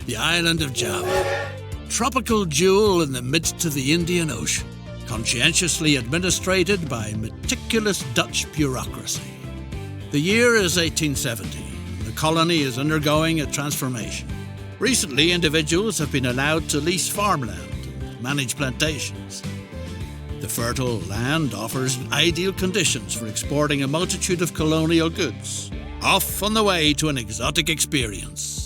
The island of Java, tropical jewel in the midst of the Indian Ocean, conscientiously administrated by meticulous Dutch bureaucracy. The year is 1870. The colony is undergoing a transformation. Recently, individuals have been allowed to lease farmland and manage plantations. The fertile land offers ideal conditions for exporting a multitude of colonial goods, off on the way to an exotic experience.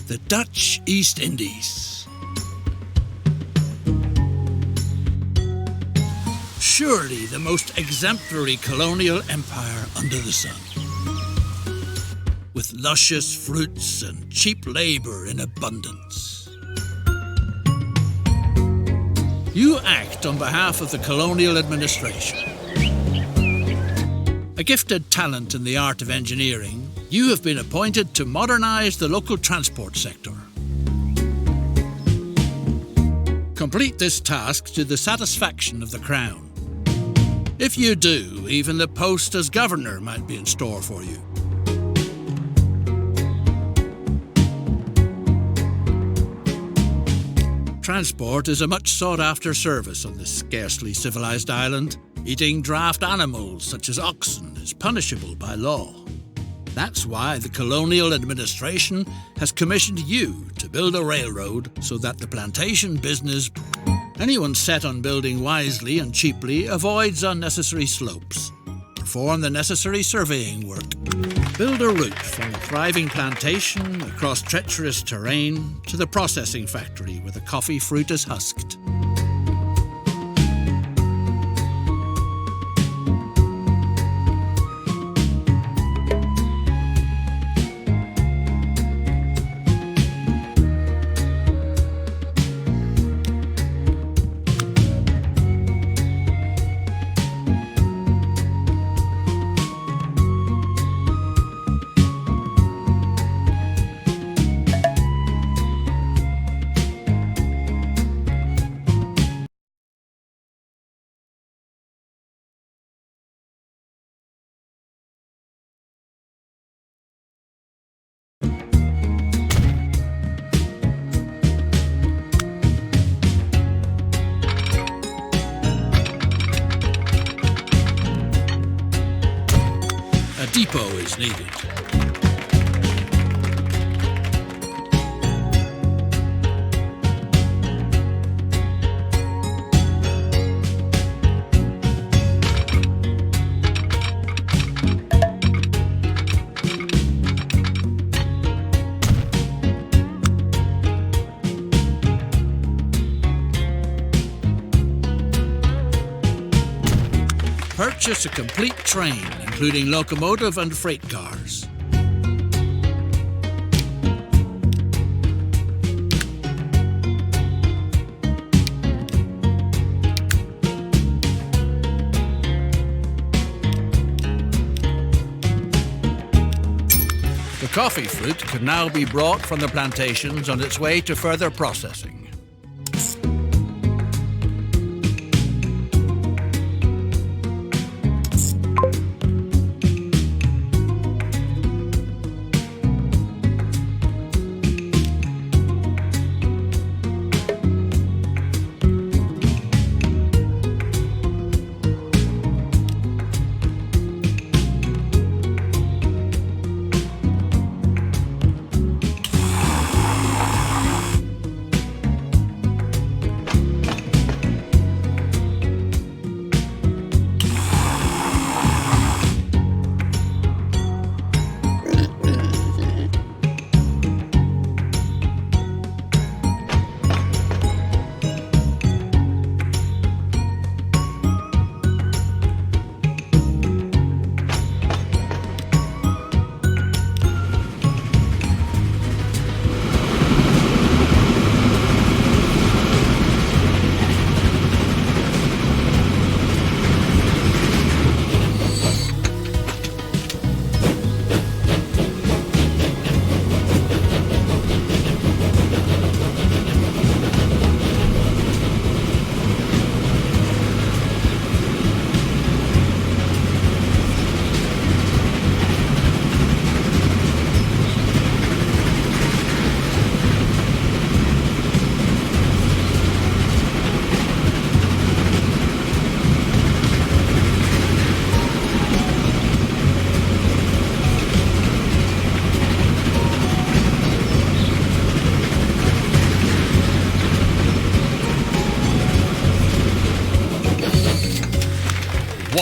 The Dutch East Indies. Surely the most exemplary colonial empire under the sun. With luscious fruits and cheap labour in abundance. You act on behalf of the colonial administration. A gifted talent in the art of engineering, you have been appointed to modernise the local transport sector. Complete this task to the satisfaction of the Crown. If you do, even the post as governor might be in store for you. Transport is a much sought-after service on this scarcely civilised island. Eating draft animals such as oxen is punishable by law. That's why the colonial administration has commissioned you to build a railroad so that the plantation business, anyone set on building wisely and cheaply, avoids unnecessary slopes. Perform the necessary surveying work. Build a route from the thriving plantation across treacherous terrain to the processing factory where the coffee fruit is husked. A depot is needed. Purchase a complete train, including locomotive and freight cars. The coffee fruit can now be brought from the plantations on its way to further processing.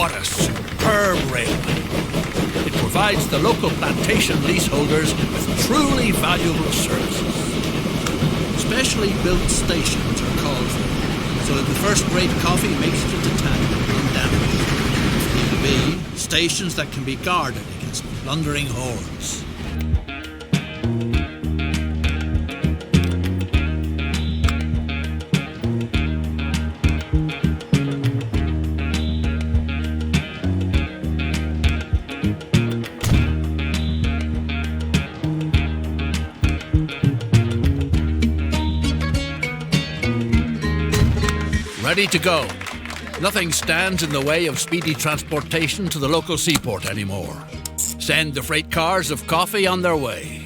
What a superb railway! It provides the local plantation leaseholders with truly valuable services. Specially built stations are called for, so that the first-rate coffee makes it into town undamaged. If need be, stations that can be guarded against plundering hordes. Ready to go. Nothing stands in the way of speedy transportation to the local seaport anymore. Send the freight cars of coffee on their way.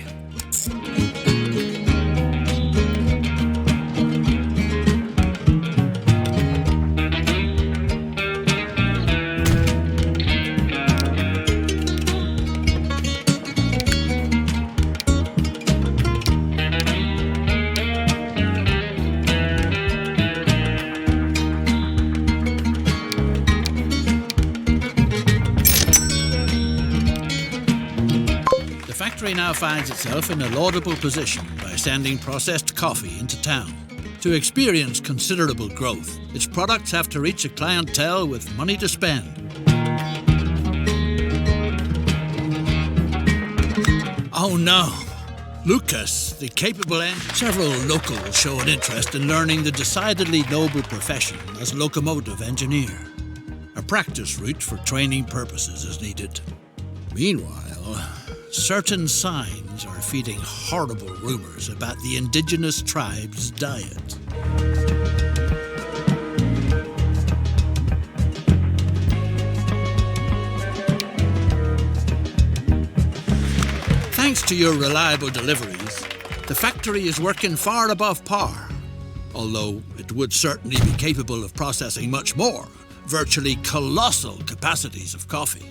The factory now finds itself in a laudable position by sending processed coffee into town. To experience considerable growth, its products have to reach a clientele with money to spend. Oh no! Lucas, the capable several locals show an interest in learning the decidedly noble profession as locomotive engineer. A practice route for training purposes is needed. Meanwhile, certain signs are feeding horrible rumors about the indigenous tribe's diet. Thanks to your reliable deliveries, the factory is working far above par, although it would certainly be capable of processing much more, virtually colossal capacities of coffee.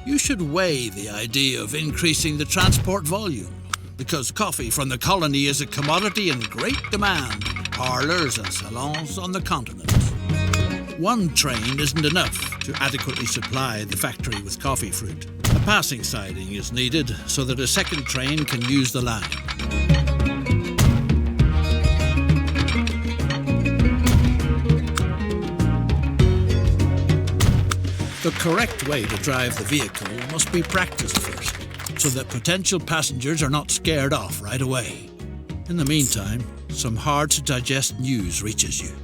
You should weigh the idea of increasing the transport volume, because coffee from the colony is a commodity in great demand in parlours and salons on the continent. One train isn't enough to adequately supply the factory with coffee fruit. A passing siding is needed so that a second train can use the line. The correct way to drive the vehicle must be practiced first, so that potential passengers are not scared off right away. In the meantime, some hard-to-digest news reaches you.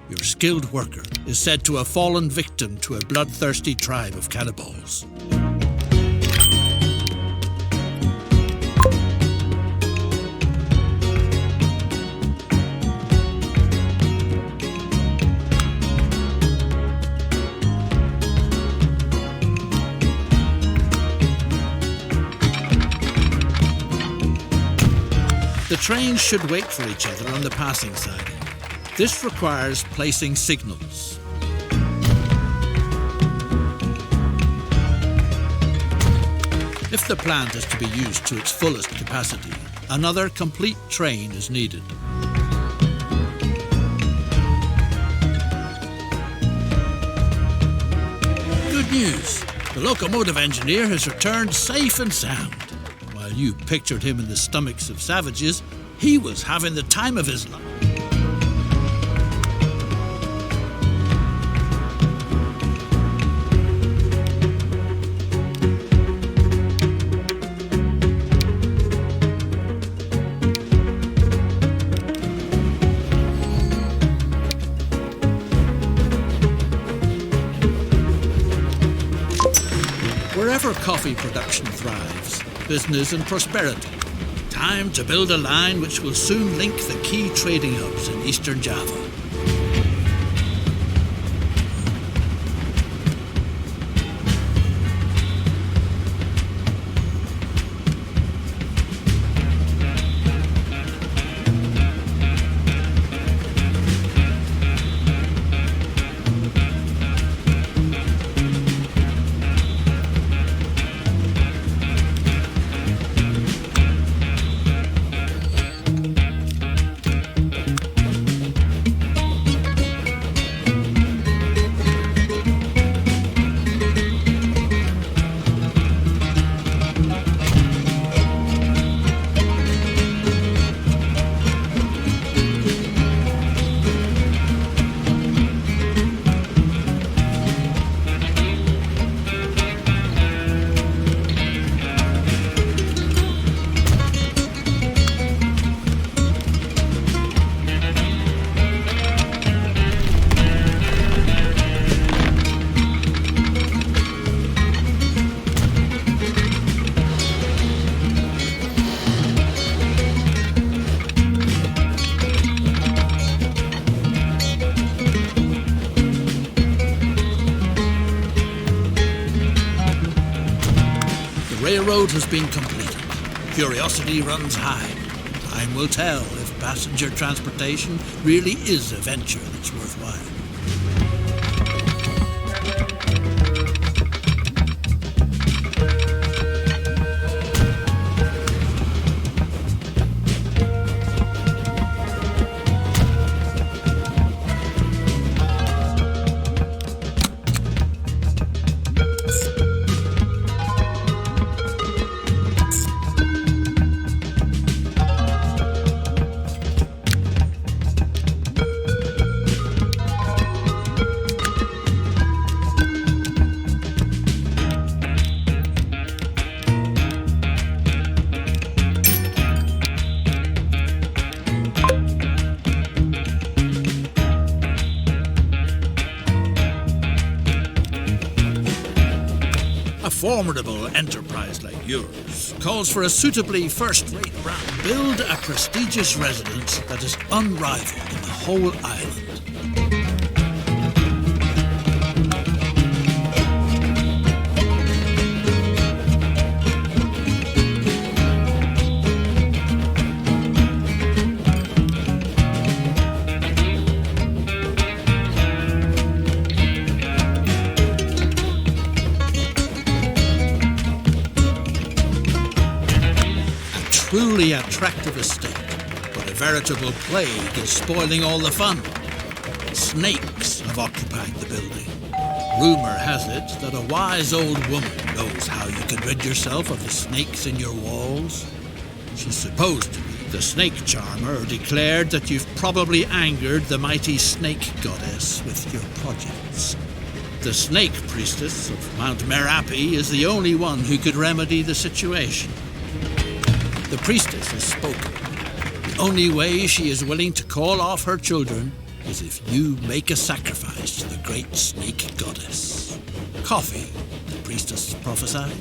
Your skilled worker is said to have fallen victim to a bloodthirsty tribe of cannibals. The trains should wait for each other on the passing siding. This requires placing signals. If the plant is to be used to its fullest capacity, another complete train is needed. Good news! The locomotive engineer has returned safe and sound. While you pictured him in the stomachs of savages, he was having the time of his life. Wherever coffee production thrives, business and prosperity. Time to build a line which will soon link the key trading hubs in eastern Java. road has been completed, curiosity runs high. Time will tell if passenger transportation really is a venture that's worthwhile. A formidable enterprise like yours calls for a suitably first-rate brand. Build a prestigious residence that is unrivaled in the whole island. Truly attractive estate, but a veritable plague is spoiling all the fun. Snakes have occupied the building. Rumour has it that a wise old woman knows how you can rid yourself of the snakes in your walls. She's supposed to be the snake charmer, declared that you've probably angered the mighty snake goddess with your projects. The snake priestess of Mount Merapi is the only one who could remedy the situation. The priestess has spoken. The only way she is willing to call off her children is if you make a sacrifice to the great snake goddess. Coffee, the priestess prophesied,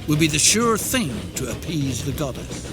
will be the sure thing to appease the goddess.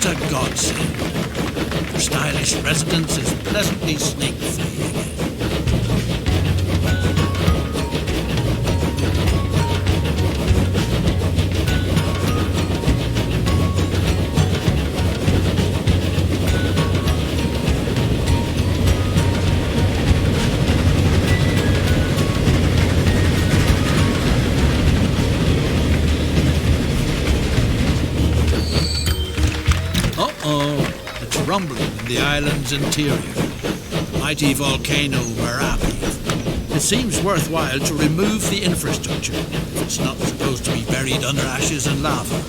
What a godsend. For stylish residents is pleasantly snake-free again. It's rumbling in the island's interior. Mighty volcano Marapi. It seems worthwhile to remove the infrastructure if it's not supposed to be buried under ashes and lava.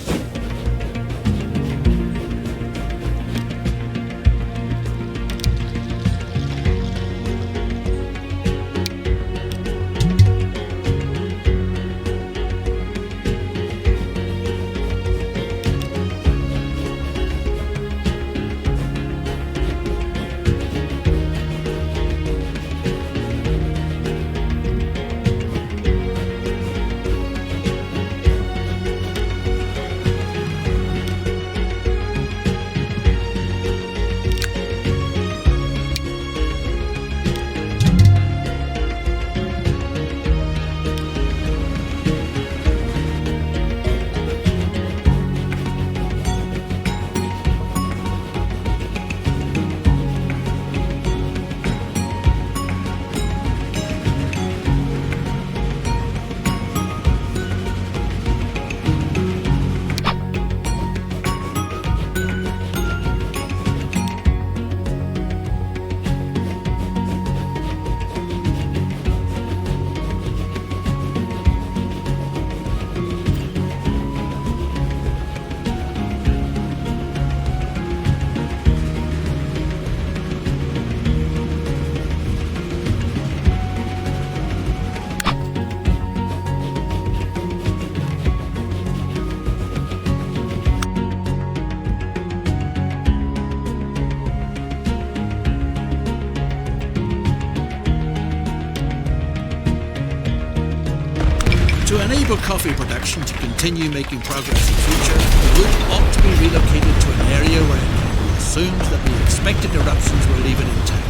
To enable coffee production to continue making progress in future, the route ought to be relocated to an area where it can be assumed that the expected eruptions will leave it intact.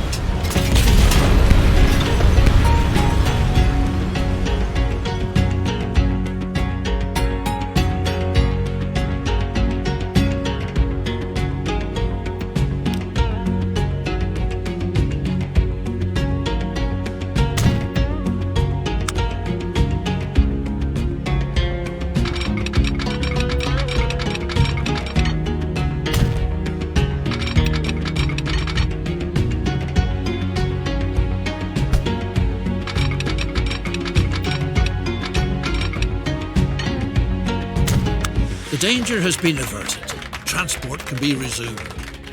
The danger has been averted. Transport can be resumed.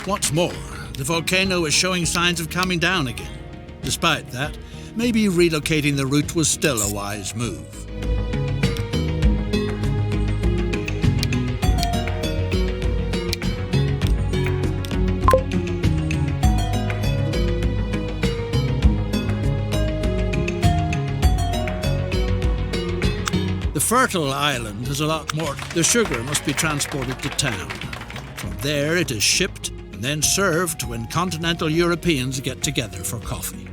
What's more, the volcano is showing signs of calming down again. Despite that, maybe relocating the route was still a wise move. The fertile island has a lot more. The sugar must be transported to town. From there it is shipped and then served when continental Europeans get together for coffee.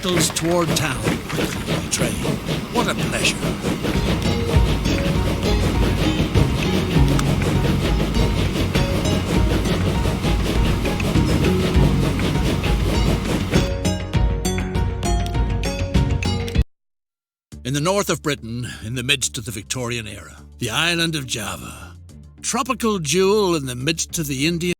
vehicles toward town quickly by train. What a pleasure. In the north of Britain, in the midst of the Victorian era, the island of Java, tropical jewel in the midst of the Indian